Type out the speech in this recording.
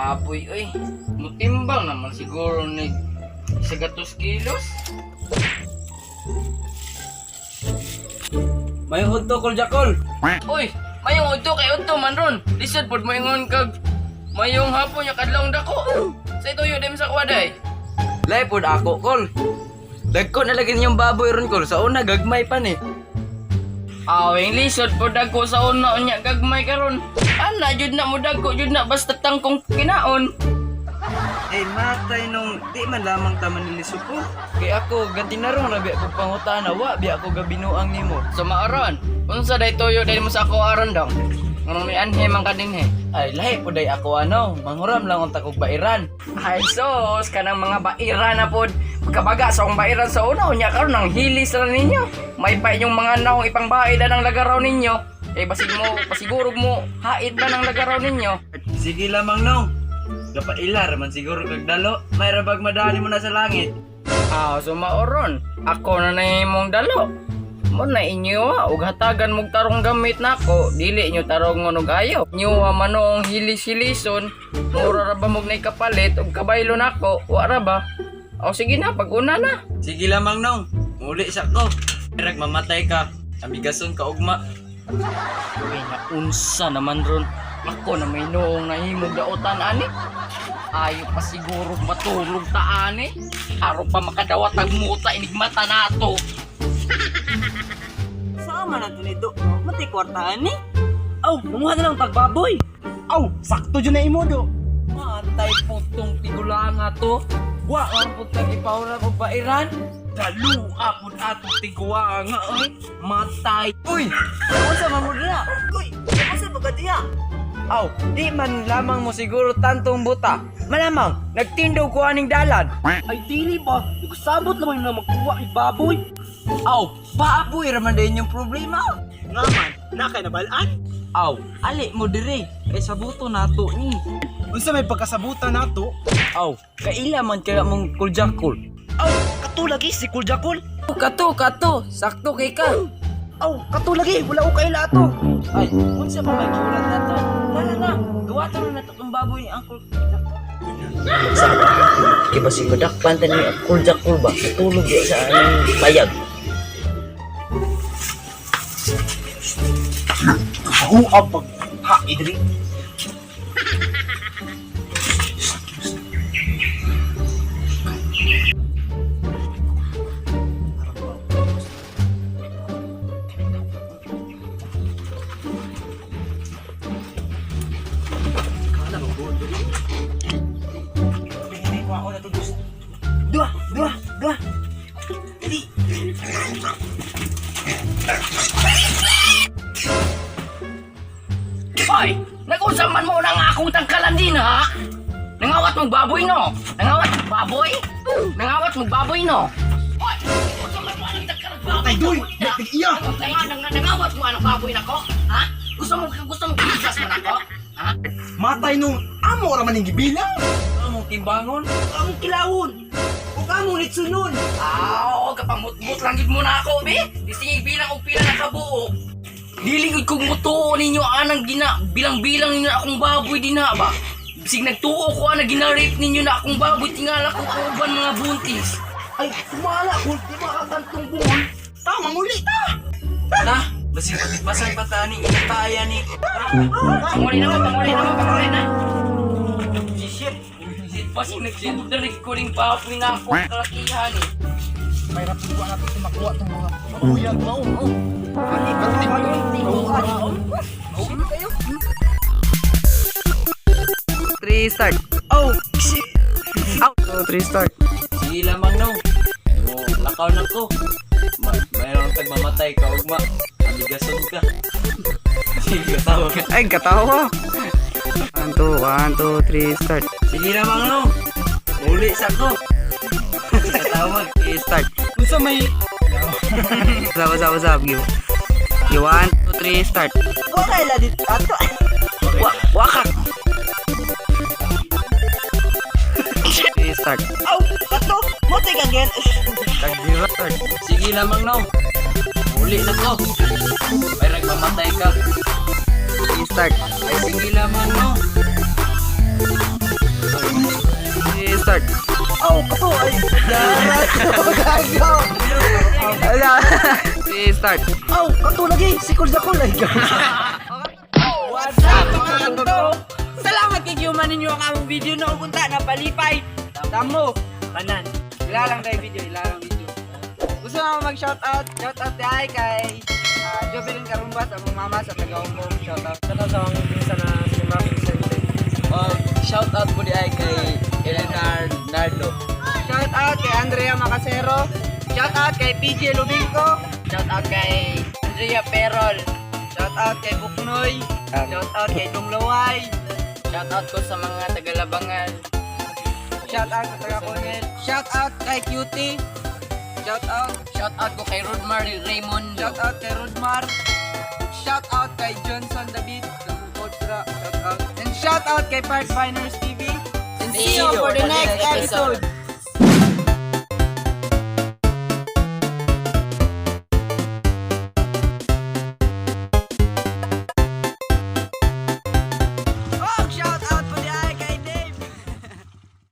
baboy, oy. Mutimbang naman siguro ni 100 kilos. May hudto kol jakol. Uy, mayong udto kay udto man ron. Lisod pod mo ingon kag mayong hapon nya kadlawng dako. Sa ituyo dem sa kwaday. Lay pod ako kol. Dagko na lagi niyong baboy ron kol. Sa una gagmay pa ni. Awing lisod pod dagko sa una unya gagmay karon. Ana jud na mo dagko jud na basta tangkong kinaon. Eh matay nung di man lamang taman nilisod ko. Kay ako ganti na ron na biya ko pangutana wa biya ako gabinuang nimo. So maaron, unsa day tuyo day mo sa ako aron dong? Nganong may anhe man kadinhe. Ay lahi po day ako manghuram lang unta kog bairan. Ay sos kanang mga bairan na pod. Pagkabaga sa akong bairan sa una unya karon nang hilis ra ninyo. May pa inyong mga naong ipangbaid ng lagaraw ninyo. Eh basig mo pasigurog mo hait ba ng lagaraw ninyo? Sige lamang nong. Gapailar man siguro kag dalo. May rabag madali mo na sa langit. So maoron. Ako na nahimong dalo. Mo na inyo ug hatagan mog tarong gamit nako. Dili inyo tarong ngonog ayo. Inyo manong hilis-hilison. Mura ra ba mog nay kapalit ug kabaylo nako? Wa ra ba? Sige na pag-una na. Sige lamang nong. Muli sa ko. Rag mamatay ka. Amigason ka ugma. Uy, naunsa naman ron. Ako na may noong nahimog daotan ani. Ayo pa siguro matulog ta ani. Aro pa makadawat ang muta inig mata nato. Sama na tunido. Mati kwartaan ni. Aw, manguha na lang tagbaboy. Aw, sakto dyan na imo do. Matay po tong tigulanga to. Wa ang putang ipawala ko bairan. Dalu apod ato tiguanga oy. Matay. Uy, Ano sa mamudra? Uy, ano sa pagkatiya? aw, di man lamang mo siguro tantong buta. Malamang nagtindog ko aning dalan. Ay dili ba? Sabot naman na magkuha ni baboy. Aw, baboy raman din yung problema. Ngaman, nakay na balaan? Aw, ali mo dire. Kay sabuto nato ni. Unsa may pagkasabutan nato? Aw, kaila man kaya mong kuljakul. Aw, katulagi si Kuljakul. Kato, sakto kay ka. Aw, katulagi, wala ko kaila ato. Ay, unsa pa may kaulat na to? Tara na, gawa to na itong baboy ni Uncle. Kiba si Madak pantan ni kuljakul ba? Tulog ya sa anong bayag. Ako ang ha, Idri. Dua. Di. Hoy! Nag-usaman mo na nga akong tangkalan din ha? Nangawat mong baboy no? Nangawat mong baboy? Nangawat mong baboy no? Hoy! Usaman mo anong tangkalan baboy? Tay, Doy! Na? Nagtigiya! Nangawat mo anong baboy na ko? Ha? Gusto mo kisas mo na ko? Ha? Matay nung amo raman yung gibilang. Among timbangon. Among kilawon. Ug amo nitsunon. Kapamutmut lang gid mo na ako, be. Isingig bilang og pila na kabuo. Dilingod kong mutuo ninyo anang bilang-bilang ninyo na akong baboy din na ba? Bisig nagtuo ko na ginarip ninyo na akong baboy tingala ko uban mga buntis. Ay, kumala kung di makakantong buhol. Tama muli ta. Na, basig pasan pa ta ni inataya ni. Panguli na. Shit. Basig nagsindarig ko ring baboy na ako kalakihan eh. May rapuwa natin tumakuha itong mga uyag mo. Ani ba tayo? 3 start. Oh, shit. Out. 3 start. Sige lamang no. Lakaw na ko. Mayroon kang mamatay ka ugma. Amigason ka. Sige, katawa ka. Ay, katawa. 1, 2, 3, start. Sige lamang no. Muli sa ko. Katawag. Start. Unsa may... What's up, you? You 1, 2, 3, start. Okay la dito ato. Wakak. 3, start. Aw, ato. Mo tay again. Tag-0, start. Sige lamang no. Muli na ko. May nagmamatay ka. 3, start. Ay sige lamang no. start. Aw, kato ay. Darat ko gago. 3, start. Aw, kato lagi. Sikol sa kulay gago. What's up mga kanto? Salamat kay Human ninyo ang among video na upunta na palipay. Tamo, kanan. Ilalang tayo video, ilalang video. Gusto na mag-shoutout. Shoutout kay Jovelyn Carumba sa among mama sa Tagaumbong. Shoutout. Shoutout sa among pinsa na si Mami Vicente. Shout out po di ay kay Eleanor Nardo. Shoutout kay Andrea Macasero. Shoutout kay PJ Lubingco. Shoutout kay Andrea Perol. Shoutout kay Buknoy. Shoutout kay Dunglaway. Shoutout ko sa mga Tagalabangan. Shoutout sa Taga-Cornel. Shoutout kay Cutie. Shoutout. Shoutout ko kay Rodmar Raymond. Shoutout kay Rodmar. Shoutout kay Johnson David. Shoutout. And shoutout kay Park Finers TV. And see you for the next episode.